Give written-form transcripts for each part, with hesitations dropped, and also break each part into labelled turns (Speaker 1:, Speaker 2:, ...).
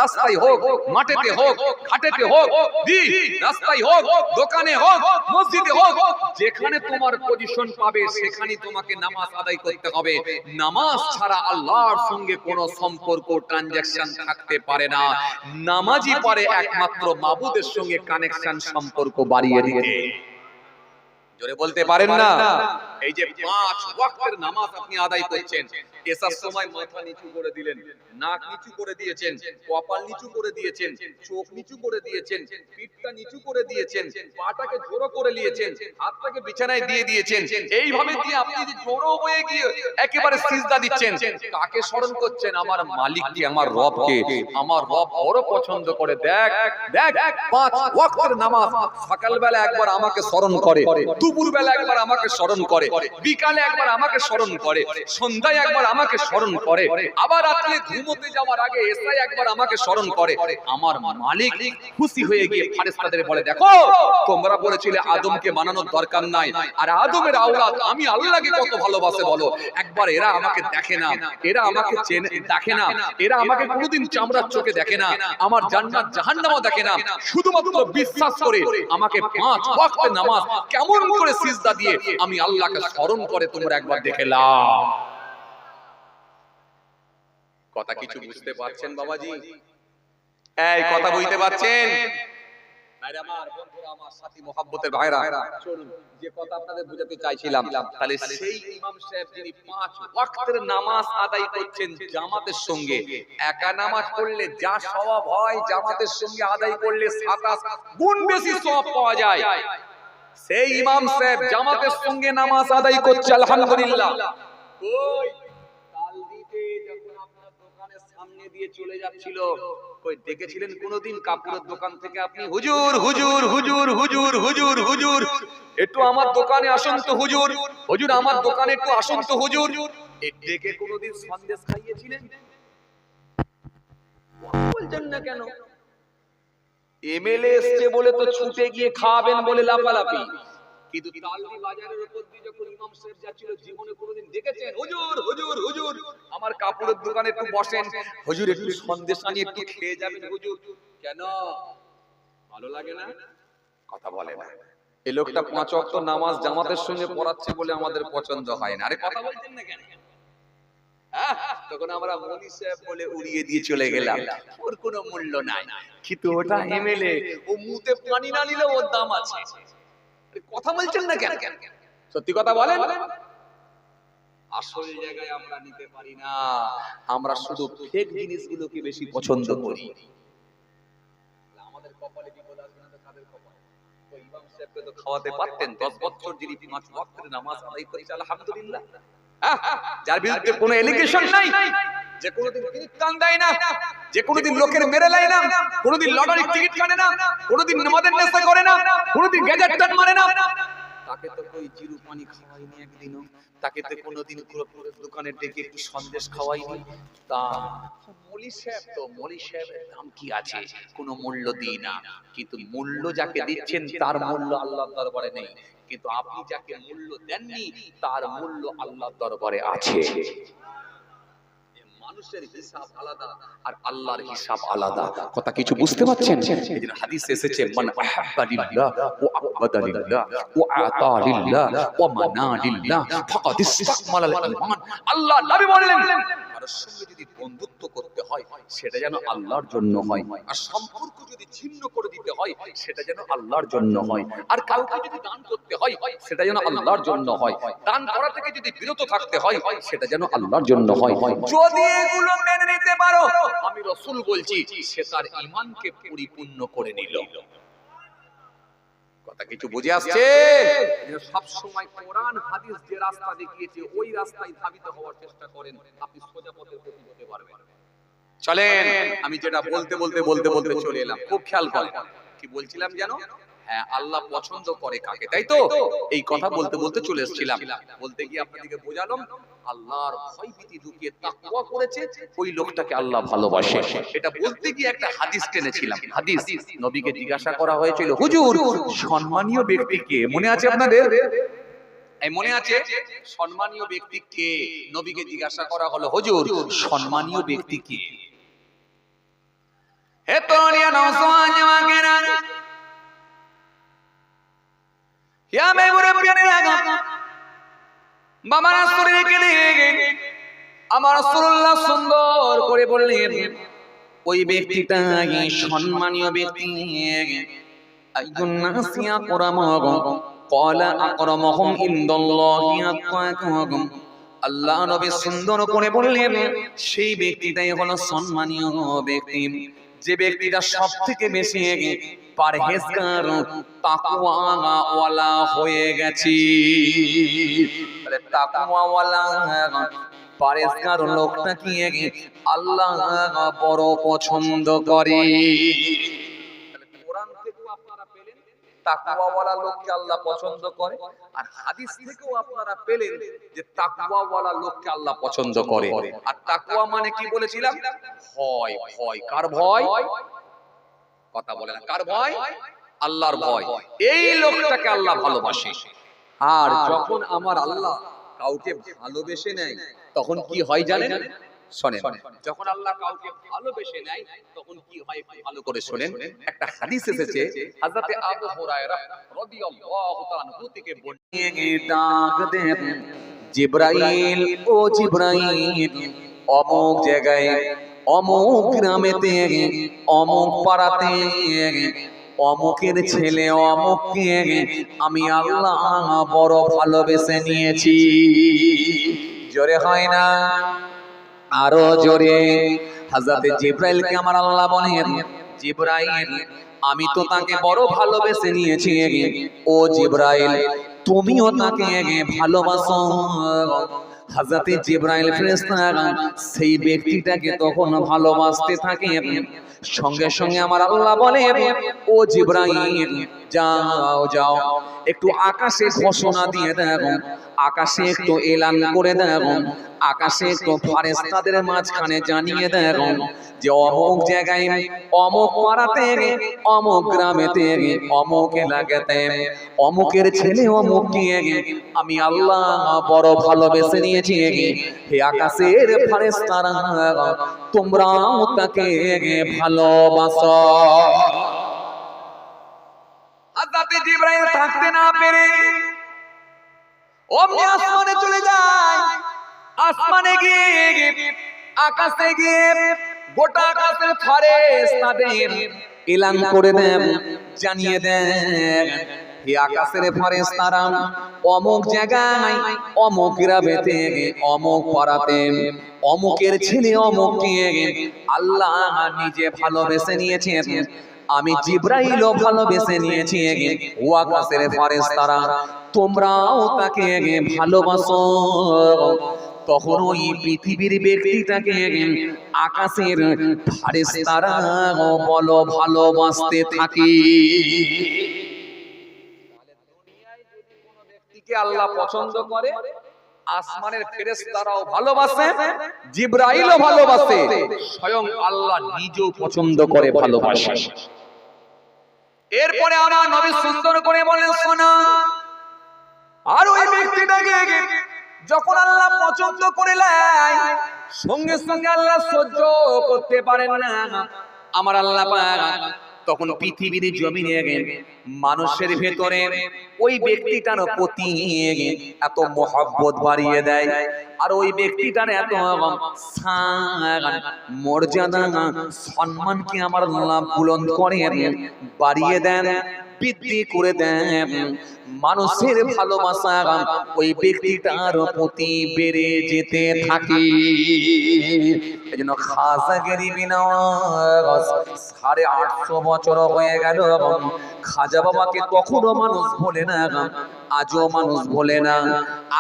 Speaker 1: রাস্তায় হোক, মাঠেতে হোক, ঘাটেতে হোক, রাস্তায় হোক, দোকানে হোক, মসজিদে হোক, যেখানে তোমার পজিশন পাবে সেখানে তোমাকে নামাজ আদায় করতে হবে। নামাজ ছাড়া আল্লাহর সঙ্গে কোনো সম্পর্ক, ট্রানজাকশন থাকতে পারে না। নামাজই পারে একমাত্র মাবুদের সঙ্গে কানেকশন, সম্পর্ক বাড়িয়ে দিতে। জোরে বলতে পারেন না? এই যে 5 ওয়াক্তের নামাজ আপনি আদায় করছেন, এসার সময় মাথা নিচু করে দিলেন, নাক নিচু করে দিয়েছেন, কপাল নিচু করে দিয়েছেন, চোখ নিচু করে দিয়েছেন, পিঠটা নিচু করে দিয়েছেন, পাটাকে জোড়ো করে নিয়েছেন, হাতটাকে বিছানায় দিয়ে দিয়েছেন। এইভাবে দিয়ে আপনি যে জোড়ো হয়ে গিয়ে একেবারে সিজদা দিচ্ছেন, কাকে স্মরণ করছেন? আমার মালিককে, আমার রবকে। আমার রব বড় পছন্দ করে। দেখ দেখ, 5 ওয়াক্তের নামাজ সকালবেলা একবার আমাকে স্মরণ করে, দুপুরবেলা একবার আমাকে স্মরণ করে, বিকালে একবার আমাকে স্মরণ করে, সন্ধ্যায় একবার আমাকে স্মরণ করে, আবার রাতে ঘুমোতে যাওয়ার আগে এসায় একবার আমাকে স্মরণ করে। আমার মালিক খুশি হয়ে গিয়ে ফেরেশতাদের বলে, দেখো তোমরা বলেছিলে আদমকে বানানোর দরকার নাই, আর আদমের আওলাদ আমি আল্লাহকে কত ভালোবাসে বলো। একবার এরা আমাকে দেখে না, এরা আমাকে চেনে দেখে না, এরা আমাকে কোনোদিন চামড়ার চোখে দেখে না, আমার জান্নাত জাহান্নামও দেখে না, শুধুমাত্র বিশ্বাস করে আমাকে 5 ওয়াক্তের নামাজ কেমন করে সিজদা দিয়ে আমি আল্লাহকে স্মরণ করে তোমরা একবার দেখে নাও। কথা কিছু বুঝতে পারছেন বাবাজি? এই কথা বুঝতে পারছেন? ভাইরা আমার, বন্ধুরা আমার, সাথী মুহাব্বতের ভাইরা, চলুন যে কথা আপনাদের বুঝাতে চাইছিলাম, তাহলে সেই ইমাম সাহেব যিনি 5 ওয়াক্তের নামাজ আদায় করছেন জামাতের সঙ্গে, একা নামাজ পড়লে যা সওয়াব হয় জামাতের সঙ্গে আদায় করলে 27 গুণ বেশি সওয়াব পাওয়া যায়। সেই ইমাম সাহেব জামাতের সঙ্গে নামাজ আদায় করছে, আলহামদুলিল্লাহ। ওই কাল দিতে যখন আপনার দোকানের সামনে দিয়ে চলে যাচ্ছিল, কই দেখেছিলেন কোনোদিন কাপড়ের দোকান থেকে আপনি, হুজুর হুজুর হুজুর হুজুর হুজুর হুজুর একটু আমার দোকানে আসুন তো হুজুর, হুজুর আমার দোকানে একটু আসুন তো হুজুর, এই ডেকে কোনোদিন সন্দেশ খাইয়েছিলেন? বলছেন না কেন? এমএলএ এসছে বলে তো ছুটে গিয়ে খাওয়াবেন বলে লাফালাফি, কিন্তু তালদি বাজারের উপর দিয়ে যখন ইমাম সাহেব যাচ্ছিল, জীবনে কোনোদিন দেখেছেন হুজুর হুজুর হুজুর আমার কাপড়ের দোকানে একটু বসেন, হুজুর একটু সন্দেশ আনিয়ে একটু খেয়ে যাবেন হুজুর? কেন? ভালো লাগে না? কথা বলে না। এই লোকটা 5 ওয়াক্ত নামাজ জামাতের সঙ্গে পড়াচ্ছে বলে আমাদের পছন্দ হয় না। আরে কথা বলছেন না কেন? তখন আমরা মনি সাহেব বলে উড়িয়ে দিয়ে চলে গেলাম, ওর কোনো মূল্য নাই। কিন্তু ওটা এমএলএ, ও মুতে পানি না নিলে ওর দাম আছে। কথা বলছেন না কেন? সত্যি কথা বলেন। আসল জায়গায় আমরা নিতে পারি না, আমরা শুধু ফেক জিনিসগুলোকে বেশি পছন্দ করি। আমাদের কপালে বিপদ আসবে না তো কাদের কপালে? তো ইমাম সাহেবকে তো খাওয়াতে পারতেন। 10 বছর যিনি 5 ওয়াক্তের নামাজ আদায় করেছে, আলহামদুলিল্লাহ। যার বিরুদ্ধে কোনো এলিগেশন নাই, যে কোনোদিন টান দেয় না, যে কোনোদিন লোকের মেরে লাই না, কোনোদিন লটারির টিকিট কাটে না, কোনোদিন নামাজের নেশা করে না, কোনোদিন গ্যাজেট টান মারে না, তাকে তো কই জিরু পানি খাওয়াইনি একদিনও, তাকে তো কোনোদিন দোকানে ডেকে একটু সন্দেশ খাওয়াইনি। তা মলি সাহেব তো, মলি সাহেবের দাম কি আছে? কোনো মূল্য দিই না, কিন্তু মূল্য যাকে দিচ্ছেন তার মূল্য আল্লাহর দরবারে নেই, কিন্তু আপনি যাকে মূল্য দেননি তার মূল্য আল্লাহর দরবারে আছে। মানুষের হিসাব আলাদা আর আল্লাহর হিসাব আলাদা। কথা কিছু বুঝতে পারছেন? এই হাদিসে এসেছে, মান আহাব্বা লিল্লাহ ওয়া আবাদা লিল্লাহ ওয়া আতা লিল্লাহ ওয়া মানা লিল্লাহ ফাকাদ ইসতাকমালাল ঈমান। আল্লাহ নবী বললেন, কারোর সঙ্গে যদি বন্ধুত্ব করতে হয় সেটা যেন আল্লাহর জন্য হয়, আর সম্পর্ক যদি ছিন্ন করে দিতে হয় সেটা যেন আল্লাহর জন্য হয়, আর কাউকে যদি দান করতে হয় সেটা যেন আল্লাহর জন্য হয়, দান করা থেকে যদি বিরত থাকতে হয় সেটা যেন আল্লাহর জন্য হয়। যদি এগুলো মেনে নিতে পারো, আমি রাসূল বলছি, সে তার ঈমানকে পরিপূর্ণ করে নিল। কথা কিছু বুঝে আসছে? সব সময় কোরআন হাদিস যে রাস্তা দেখিয়েছে ওই রাস্তায় ধাবিত হওয়ার চেষ্টা করেন, আপনি সোজা পথের প্রতি হতে পারবেন। চলেন, আমি যেটা বলতে বলতে বলতে বলতে চলে এলাম, খুব খেয়াল করেন। কি বলছিলাম জানো? হ্যাঁ, আল্লাহ পছন্দ করে কাকে, তাই তো? এই কথা বলতে বলতে চলে এসেছিলাম। বলতে গিয়ে আপনাদেরকে বোঝালাম, আল্লাহর ভয় ভীতি ঢুকিয়ে তাকওয়া করেছে ওই লোকটাকে আল্লাহ ভালোবাসে। এটা বলতে গিয়ে একটা হাদিস টেনেছিলাম। হাদিস, নবীকে জিজ্ঞাসা করা হয়েছিল, হুজুর সম্মানীয় ব্যক্তি কে? মনে আছে আপনাদের? এই মনে আছে? সম্মানীয় ব্যক্তি কে? নবীকে জিজ্ঞাসা করা হলো, হুজুর সম্মানীয় ব্যক্তি কে? প্রিয় নওজওয়ানেরা ইয়া মে মুরব্বিয়ানেরা বাবা রাসূলকে দেখে আমার রাসূলুল্লাহ সুন্দর করে বললেন ওই ব্যক্তিটা সম্মানীয় ব্যক্তি আইয়ুন নাসি আকরামুহুম ক্বালা আকরামুহুম ইনদাল্লাহি আতকাকুম আল্লাহ নবী সুন্দর করে বললেন সেই ব্যক্তিটাই হলো সম্মানীয় ব্যক্তি যে ব্যক্তিটা সবথেকে বেশি পরহেজগার তাকওয়াওয়ালা হয়ে গেছে তাহলে তাকওয়াওয়ালা পরহেজগার লোকটা কি আল্লাহ বড় পছন্দ করে কোরআন থেকেও আপনারা পেলেন তাকওয়াওয়ালা লোককে আল্লাহ পছন্দ করে আর হাদিস থেকেও আপনারা পেলেন যে তাকওয়াওয়ালা লোককে আল্লাহ পছন্দ করে আর তাকওয়া মানে কি বলেছিলাম ভয় ভয় কার ভয় কথা বলেন কার ভয় আল্লাহর ভয় এই লোকটাকে আল্লাহ ভালোবাসে আর যখন আমার আল্লাহ কাউকে ভালোবেসে নেয় তখন কি হয় জানেন শুনেন যখন আল্লাহ কাউকে ভালোবেসে নেয় তখন কি হয় ভালো করে শুনেন একটা হাদিস এসেছে হযরত আবু হুরায়রা রাদিয়াল্লাহু তাআলা আনহু থেকে বর্ণিয়ে ডাক দেন জিবরাইল ও জিবরাইল অমুক জায়গায় অমুক গ্রামেতে অমুক পাড়াতে অমুকের ছেলে অমুককে আমি আল্লাহ বড় ভালোবেসে নিয়েছি জোরে হয় না আরো জোরে হযরত জিবরাইলকে আমার আল্লাহ বলেন জিবরাইল আমি তো তাকে বড় ভালোবেসে নিয়েছি ও জিবরাইল তুমিও তাকে ভালোবাসো হযরত জিবরাইল ফেরেশতা সেই ব্যক্তিটাকে তখন ভালোবাসতে থাকে সঙ্গে সঙ্গে আমার আল্লাহ বলে ও জিবরাইল যাও যাও একটু আকাশে ঘোষণা দিয়ে দাও আকাশে একটু এলান করে দাও আকাশে একটু ফেরেশতাদের মাঝখানে জানিয়ে দাও যে অমুক জায়গায় অমুক পাড়াতে অমুক গ্রামেতে অমুক এলাকাতে অমুকের ছেলে অমুককে আমি আল্লাহ বড় ভালোবেসে নিয়েছি হে আকাশের ফেরেশতারা তোমরাও তাকে ভালোবাসো হযরত জিবরাইল থাকতে না পেরে ওমনি আসমানে চলে যায় আসমানে গিয়ে আকাশে গিয়ে গোটা আকাশের ফেরেশতাদের এলান করে দেন জানিয়ে দেন হে আকাশের ফেরেশতারা অমুক জায়গায় অমুক গ্রামেতে অমুক পাড়াতে অমুকের ছেলে অমুককে আল্লাহ নিজে ভালোবেসে নিয়েছেন আমি জিবরাইলও ভালোবেসে নিয়েছি ও আকাশের ফেরেশতারা তোমরাও তাকে ভালোবাসো তখন ওই পৃথিবীর ব্যক্তিটাকে আকাশের ফেরেশতারা বলো ভালোবাসতে থাকে দুনিয়ায় যদি কোনো ব্যক্তিকে আল্লাহ পছন্দ করে আসমানের ফেরেশতারাও ভালোবাসে জিবরাইলও ভালোবাসে স্বয়ং আল্লাহ নিজেও পছন্দ করে ভালোবাসে এরপরে আমার নবী সুন্দর করে বলেন শোনো আর ওই ব্যক্তিটাকে যখন আল্লাহ পছন্দ করে নেয় সঙ্গে সঙ্গে আল্লাহ সহ্য করতে পারেন না আমার আল্লাহ পাক তখন পৃথিবীর জমিনে মানুষের ভেতরে ওই ব্যক্তিটার প্রতি এত মহব্বত বাড়িয়ে দেয় আর ওই ব্যক্তিটার এত মর্যাদা সম্মানকে আমার আল্লাহ বুলন্দ করে বাড়িয়ে দেন বৃদ্ধি করে দেন মানুষের ভালোবাসা ওই ব্যক্তিটার প্রতি বেড়ে যেতে থাকে এজন্য খাজা গরিবি নওয়াজ 850 বছর হয়ে গেল খাজা বাবাকে কখনো মানুষ ভোলে না আজও মানুষ ভোলে না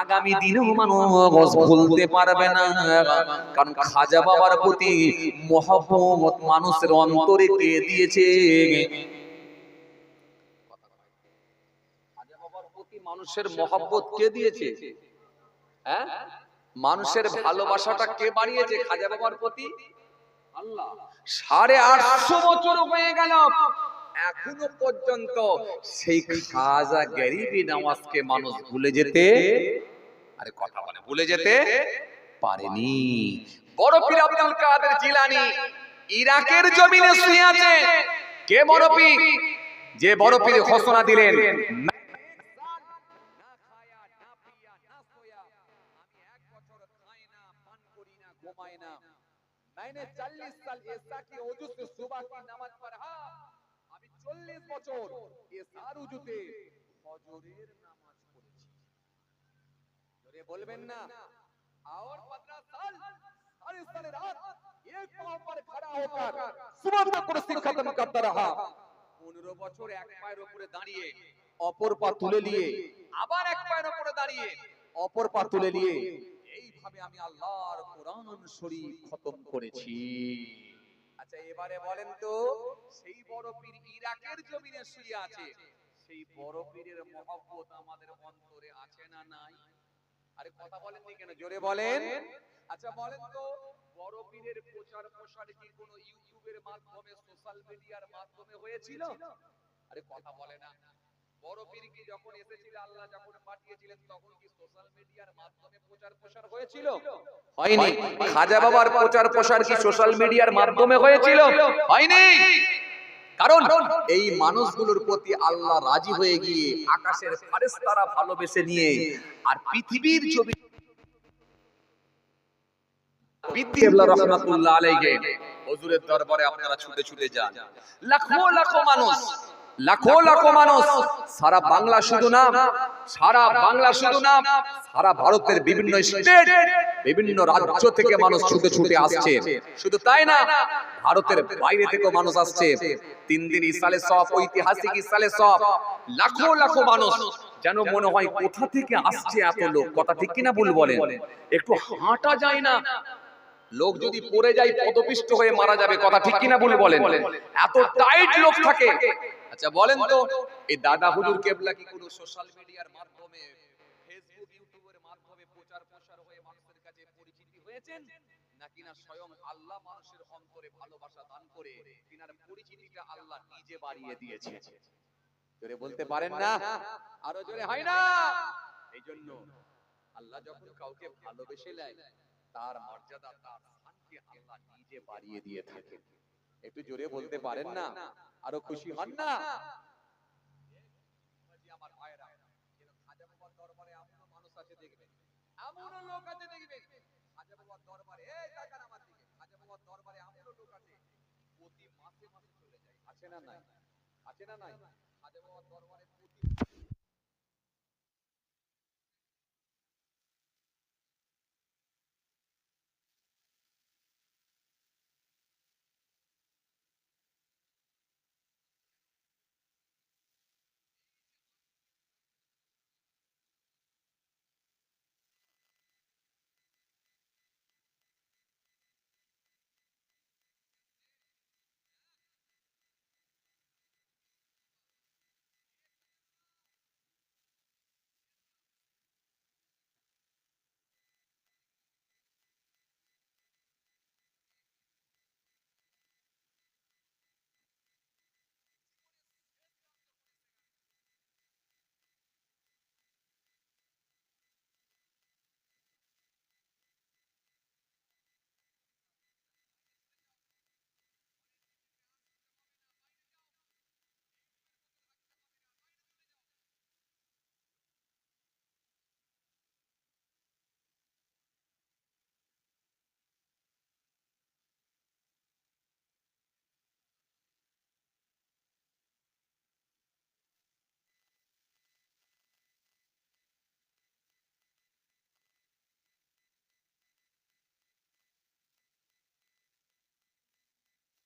Speaker 1: আগামী দিনেও মানুষ ভুলতে পারবে না কারণ খাজা বাবার প্রতি মহব্বত মানুষের অন্তরে কে দিয়েছে মানুষের মহব্বত কে দিয়েছে হ্যাঁ মানুষের ভালোবাসাটা কে বাড়িয়েছে খাজা বাবার প্রতি আল্লাহ 850 বছর হয়ে গেল এখনো পর্যন্ত সেই খাজা গরিবি নওয়াজকে মানুষ ভুলে যেতে আরে কথা বলে ভুলে যেতে পারেনি বড় পীর আব্দুল কাদের জিলানী ইরাকের জমিনে শুয়ে আছে কে বড় পীর? যে বড় পীর ঘোষণা দিলেন मैंने 40 साल ऐसा की वजू से सुबह की नमाज पढ़ा আমি 40 বছর এসার ওযুতে ফজরের নামাজ পড়েছি। জোরে বলবেন না? और 15 साल सारे सारे रात एक पांव पर खड़ा होकर सुबह तक कुर्सी खत्म करता रहा। 15 বছর এক পায়ের উপরে দাঁড়িয়ে অপর পা তুলে নিয়ে আবার এক পায়ের উপরে দাঁড়িয়ে অপর পা তুলে নিয়ে এইভাবে আমি আল্লাহর কোরআন শরীফ খতম করেছি। আচ্ছা এবারে বলেন তো সেই বড় পীর ইরাকের জমিনে শুয়ে আছে, সেই বড় পীরের মহব্বত আমাদের অন্তরে আছে না নাই? আরে কথা বলেননি কেন? জোরে বলেন। আচ্ছা বলেন তো বড় পীরের প্রচার প্রসার কি কোনো ইউটিউবের মাধ্যমে সোশ্যাল মিডিয়ার মাধ্যমে হয়েছিল? আরে কথা বলে না। বড় পীর কি যখন এসেছিল আল্লাহ যখন পাঠিয়েছিলেন তখন কি সোশ্যাল মিডিয়ার মাধ্যমে প্রচার প্রসার হয়েছিল? হয়নি। খাজা বাবার প্রচার প্রসার কি সোশ্যাল মিডিয়ার মাধ্যমে হয়েছিল? হয়নি। কারণ এই মানুষগুলোর প্রতি আল্লাহ রাজি হয়ে গিয়ে আকাশের ফেরেশতারা ভালোবেসে নিয়ে আর পৃথিবীর ছবি বিদ্যাল্লাহ রাহমাতুল্লাহ আলাইহি হুজুরের দরবারে আপনারা ছুটে ছুটে যান। লাখো লাখো মানুষ, লাখো লাখো মানুষ সারা বাংলা শুধু না, সারা বাংলা শুধু না, সারা ভারতের বিভিন্ন স্টেট বিভিন্ন রাজ্য থেকে মানুষ ছুটে ছুটে আসছে। শুধু তাই না, ভারতের বাইরে থেকেও মানুষ আসছে। 3 দিন ইসালে সব ঐতিহাসিক ইসালে সব লাখো লাখো মানুষ, যেন মনে হয় কোথা থেকে আসছে এত লোক। কথা ঠিক কিনা ভুল বলেন? একটু হাঁটা যায় না, লোক যদি পড়ে যায় পদপিষ্ট হয়ে মারা যাবে। কথা ঠিক কিনা ভুল বলেন? এত টাইট লোক থাকে। আচ্ছা বলেন তো এই দাদা হুজুর কেবলা কি কোনো সোশ্যাল মিডিয়ার মাধ্যমে ফেসবুক ইউটিউবের মাধ্যমে প্রচার প্রসার হয়ে মানুষের কাছে পরিচিতি হয়েছেন, নাকি না স্বয়ং আল্লাহ মানুষের অন্তরে ভালোবাসা দান করে তিনার পরিচিতিটা আল্লাহ নিজে বাড়িয়ে দিয়েছে? জোরে বলতে পারেন না? আরো জোরে হয় না? এইজন্য আল্লাহ যখন কাউকে ভালোবেসে নেয় তার মর্যাদা তার শানকে আল্লাহ নিজে বাড়িয়ে দিয়ে থাকে। একটু জোরে বলতে পারেন না? আরো খুশি হন না? আমার ভাইরা খাজা বাবার দরবারে এমন মানুষ আছে দেখবেন, এমন লোক আছে দেখবেন খাজা বাবার দরবারে, এই তাকান আমার দিকে, খাজা বাবার দরবারে এমন লোক আছে প্রতি মাসে মাসে চলে যায়। আছে না নাই? আছে না নাই? খাজা বাবার দরবারে প্রতি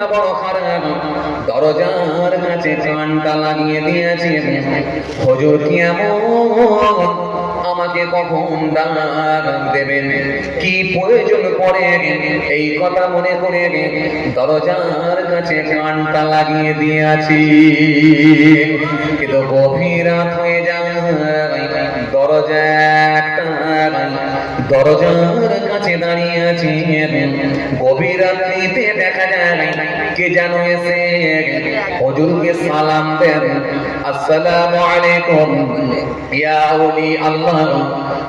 Speaker 1: বড় খারাপ, দরজার কাছে কানটা লাগিয়ে দিয়েছে। হুজুর কি এমন আমাকে কখন ডাক দেবেন, কি প্রয়োজন পড়ে এই কথা মনে করে দরজার কাছে কানটা লাগিয়ে দিয়েছি। কিন্তু গভীর রাত হয়ে যায়, দরজা একটা, দরজার কাছে দাঁড়িয়ে আছি। গভীর রাত্রিতে দেখা যায় কে যেন এসে হুজুরকে সালাম দেন, আসসালামু আলাইকুম ইয়া ওলি আল্লাহ।